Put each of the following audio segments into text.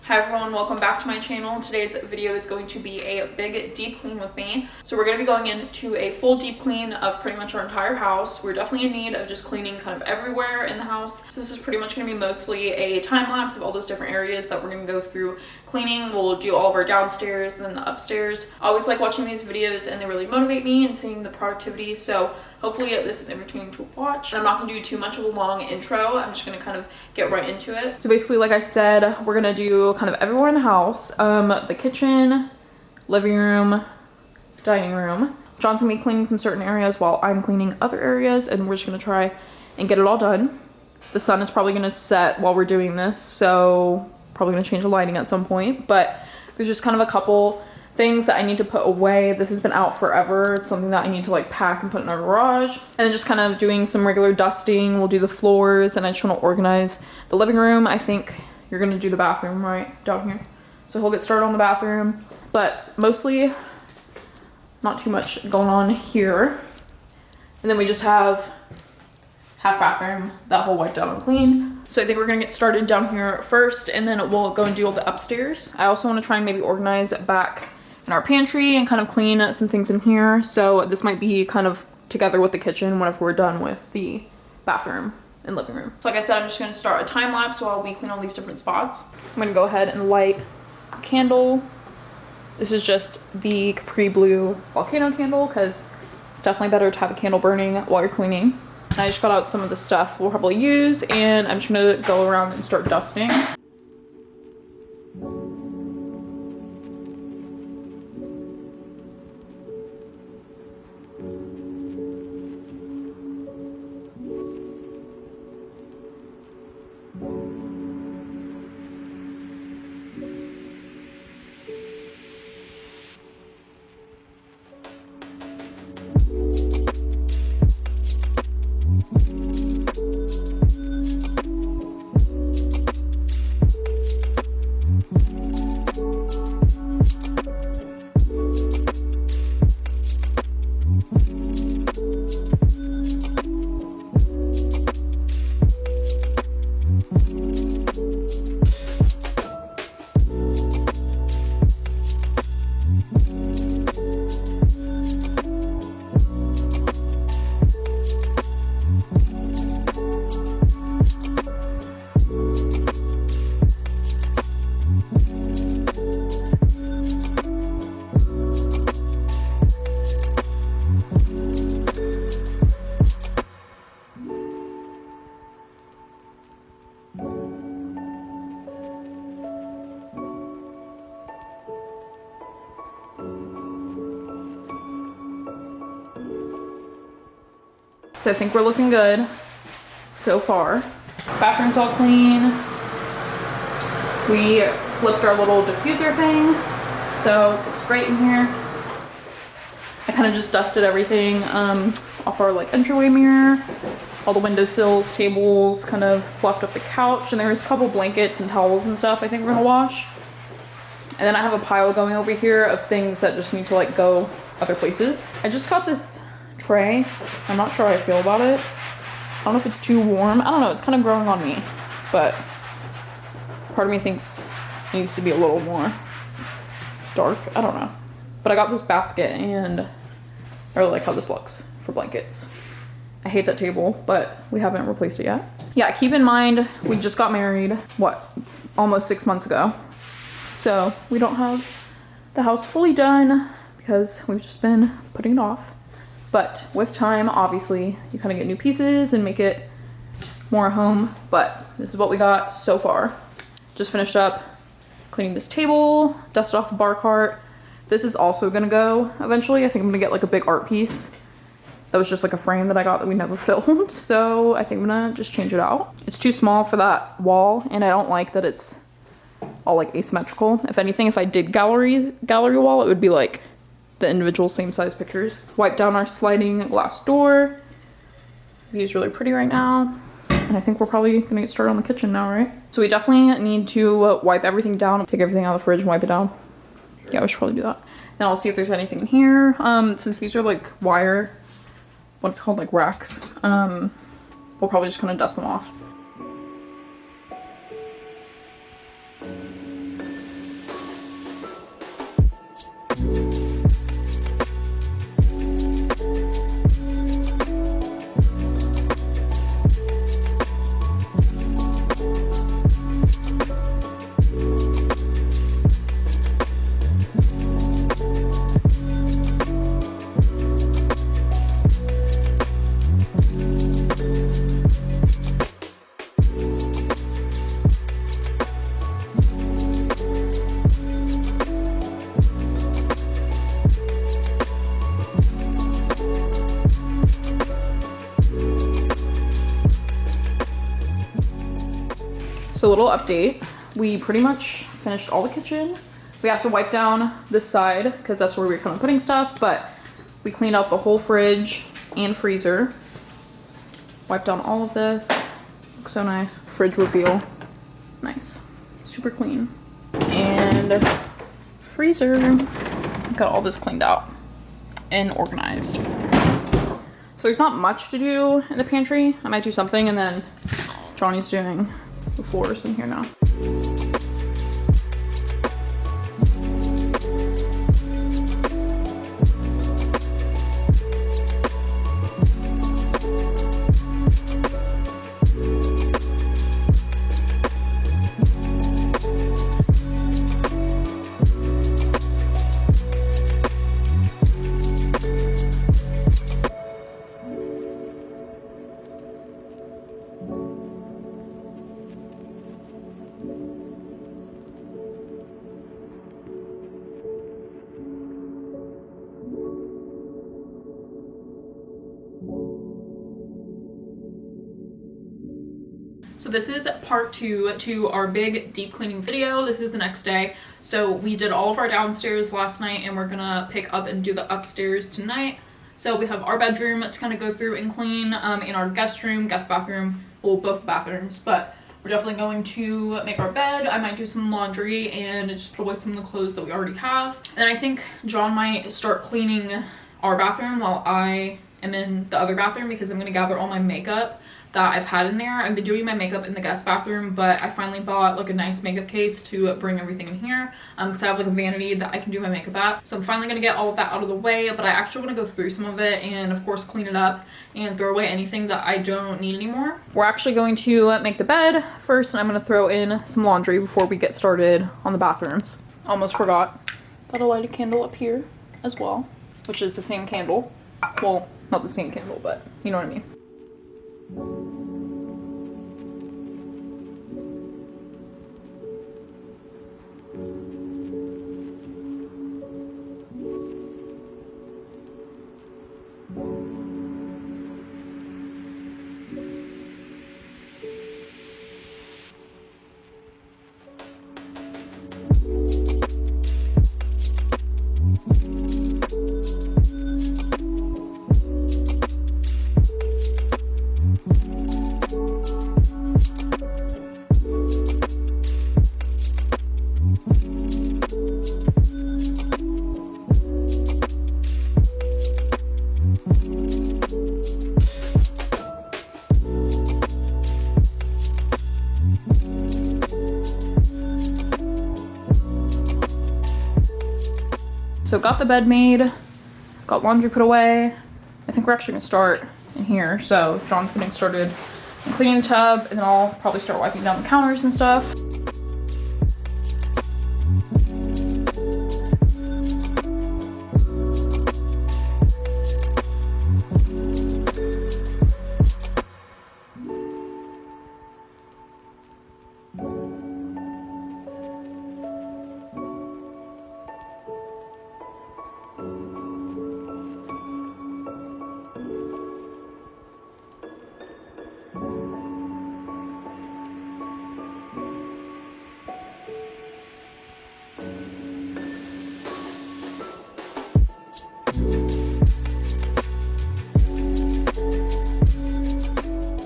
Hi everyone, welcome back to my channel. Today's video is going to be a big deep clean with me. So we're going to be going into a full deep clean of pretty much our entire house. We're definitely in need of just cleaning kind of everywhere in the house. So this is pretty much going to be mostly a time lapse of all those different areas that we're going to go through cleaning. We'll do all of our downstairs and then the upstairs. I always like watching these videos and they really motivate me and seeing the productivity. So hopefully this is entertaining to watch. I'm not gonna do too much of a long intro. I'm just gonna kind of get right into it. So basically, like I said, we're gonna do kind of everywhere in the house. The kitchen, living room, dining room. John's gonna be cleaning some certain areas while I'm cleaning other areas, and we're just gonna try and get it all done. The sun is probably gonna set while we're doing this, so probably gonna change the lighting at some point, but there's just kind of a couple things that I need to put away. This has been out forever. It's something that I need to like pack and put in our garage. And then just kind of doing some regular dusting. We'll do the floors, and I just want to organize the living room. I think you're gonna do the bathroom right down here. So he'll get started on the bathroom, but mostly not too much going on here. And then we just have half bathroom, that whole wipe down and clean. So I think we're gonna get started down here first, and then we'll go and do all the upstairs. I also want to try and maybe organize back in our pantry and kind of clean some things in here. So this might be kind of together with the kitchen whenever we're done with the bathroom and living room. So like I said, I'm just gonna start a time lapse while we clean all these different spots. I'm gonna go ahead and light a candle. This is just the Capri Blue volcano candle because it's definitely better to have a candle burning while you're cleaning. And I just got out some of the stuff we'll probably use, and I'm just gonna go around and start dusting. So I think we're looking good so far. Bathroom's all clean. We flipped our little diffuser thing, so it looks great in here. I kind of just dusted everything off our like entryway mirror, all the windowsills, tables, kind of fluffed up the couch, and there's a couple blankets and towels and stuff I think we're gonna wash. And then I have a pile going over here of things that just need to like go other places. I just got this tray. I'm not sure how I feel about it. I don't know if it's too warm. I don't know, it's kind of growing on me, but part of me thinks it needs to be a little more dark. I don't know. But I got this basket and I really like how this looks for blankets. I hate that table, but we haven't replaced it yet. Yeah, keep in mind, we just got married, what, almost 6 months ago. So we don't have the house fully done because we've just been putting it off. But with time, obviously, you kind of get new pieces and make it more a home. But this is what we got so far. Just finished up cleaning this table, dusted off the bar cart. This is also gonna go eventually. I think I'm gonna get like a big art piece. That was just like a frame that I got that we never filmed. So I think I'm gonna just change it out. It's too small for that wall, and I don't like that it's all like asymmetrical. If anything, if I did gallery wall, it would be like the individual same size pictures. Wipe down our sliding glass door. View's really pretty right now. And I think we're probably gonna get started on the kitchen now, right? So we definitely need to wipe everything down, take everything out of the fridge and wipe it down. Yeah, we should probably do that. Then I'll see if there's anything in here. Since these are like wire, what's called like racks, we'll probably just kind of dust them off. So a little update. We pretty much finished all the kitchen. We have to wipe down this side because that's where we're kind of putting stuff, but we cleaned out the whole fridge and freezer. Wiped down all of this. Looks so nice. Fridge reveal. Nice. Super clean. And freezer. Got all this cleaned out and organized. So there's not much to do in the pantry. I might do something, and then Johnny's doing the floors in here now. So this is part 2 to our big deep cleaning video. This is the next day. So we did all of our downstairs last night, and we're gonna pick up and do the upstairs tonight. So we have our bedroom to kind of go through and clean, in our guest room, guest bathroom, well, both bathrooms, but we're definitely going to make our bed. I might do some laundry and just put away some of the clothes that we already have. And I think John might start cleaning our bathroom while I am in the other bathroom, because I'm gonna gather all my makeup that I've had in there. I've been doing my makeup in the guest bathroom, but I finally bought like a nice makeup case to bring everything in here, because I have like a vanity that I can do my makeup at. So I'm finally gonna get all of that out of the way, but I actually want to go through some of it and of course clean it up and throw away anything that I don't need anymore. We're actually going to make the bed first, and I'm gonna throw in some laundry before we get started on the bathrooms. Almost forgot. Gotta light a candle up here as well, which is the same candle. Well, not the same candle, but you know what I mean. So got the bed made, got laundry put away. I think we're actually gonna start in here. So John's getting started cleaning the tub, and then I'll probably start wiping down the counters and stuff.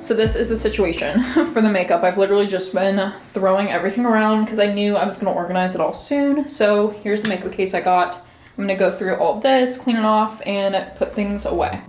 So this is the situation for the makeup. I've literally just been throwing everything around because I knew I was gonna organize it all soon. So here's the makeup case I got. I'm gonna go through all of this, clean it off, and put things away.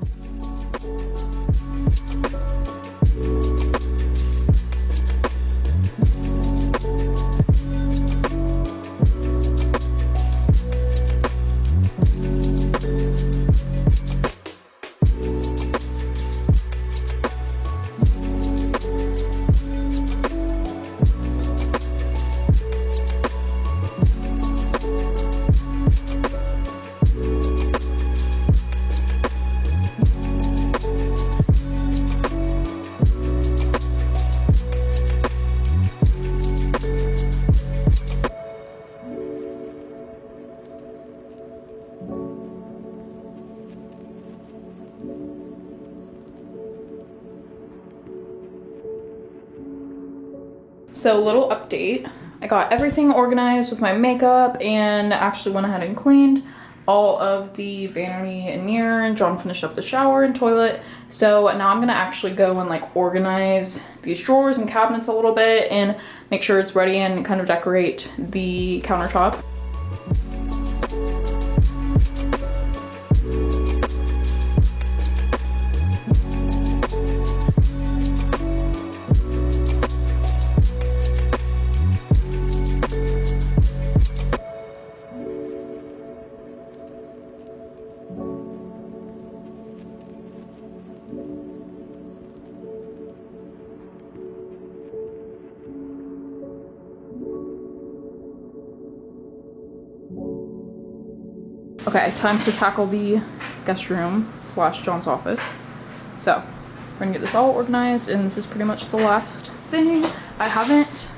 So little update. I got everything organized with my makeup and actually went ahead and cleaned all of the vanity and mirror, and John finished up the shower and toilet. So now I'm gonna actually go and like organize these drawers and cabinets a little bit and make sure it's ready and kind of decorate the countertop. Okay, time to tackle the guest room / John's office. So we're gonna get this all organized, and this is pretty much the last thing. I haven't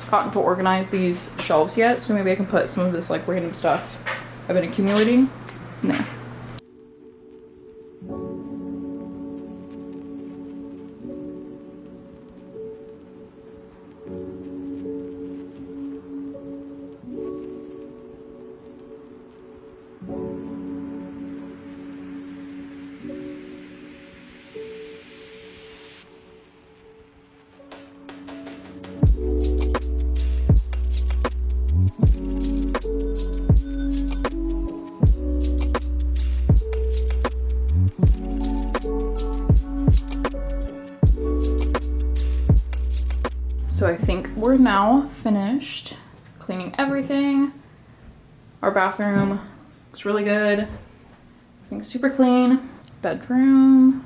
gotten to organize these shelves yet, so maybe I can put some of this like random stuff I've been accumulating in there. So I think we're now finished cleaning everything. Our bathroom looks really good. Everything's super clean. Bedroom.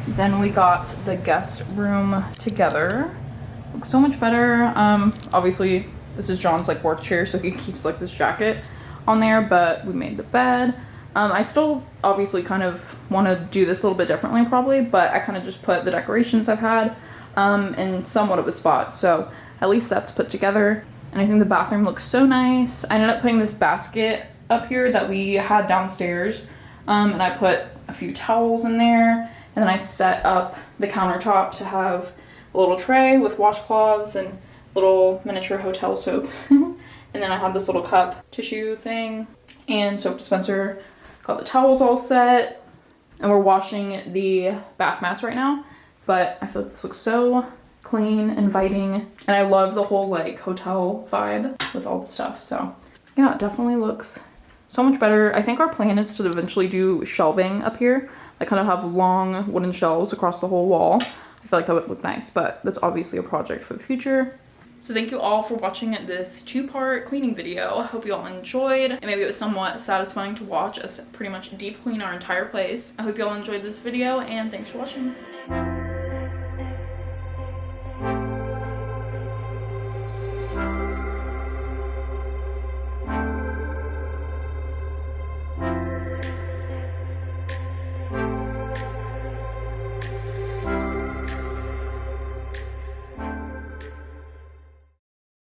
Then we got the guest room together. Looks so much better. Obviously this is John's like work chair, so he keeps like this jacket on there, but we made the bed. I still obviously kind of want to do this a little bit differently probably, but I kind of just put the decorations I've had in somewhat of a spot, so at least that's put together. And I think the bathroom looks so nice. I ended up putting this basket up here that we had downstairs, and I put a few towels in there, and then I set up the countertop to have a little tray with washcloths and little miniature hotel soaps. And then I had this little cup tissue thing and soap dispenser. Got the towels all set, and we're washing the bath mats right now. But I feel like this looks so clean, inviting, and I love the whole like hotel vibe with all the stuff. So yeah, it definitely looks so much better. I think our plan is to eventually do shelving up here. I kind of have long wooden shelves across the whole wall. I feel like that would look nice, but that's obviously a project for the future. So thank you all for watching this 2-part cleaning video. I hope you all enjoyed, and maybe it was somewhat satisfying to watch us pretty much deep clean our entire place. I hope you all enjoyed this video, and thanks for watching.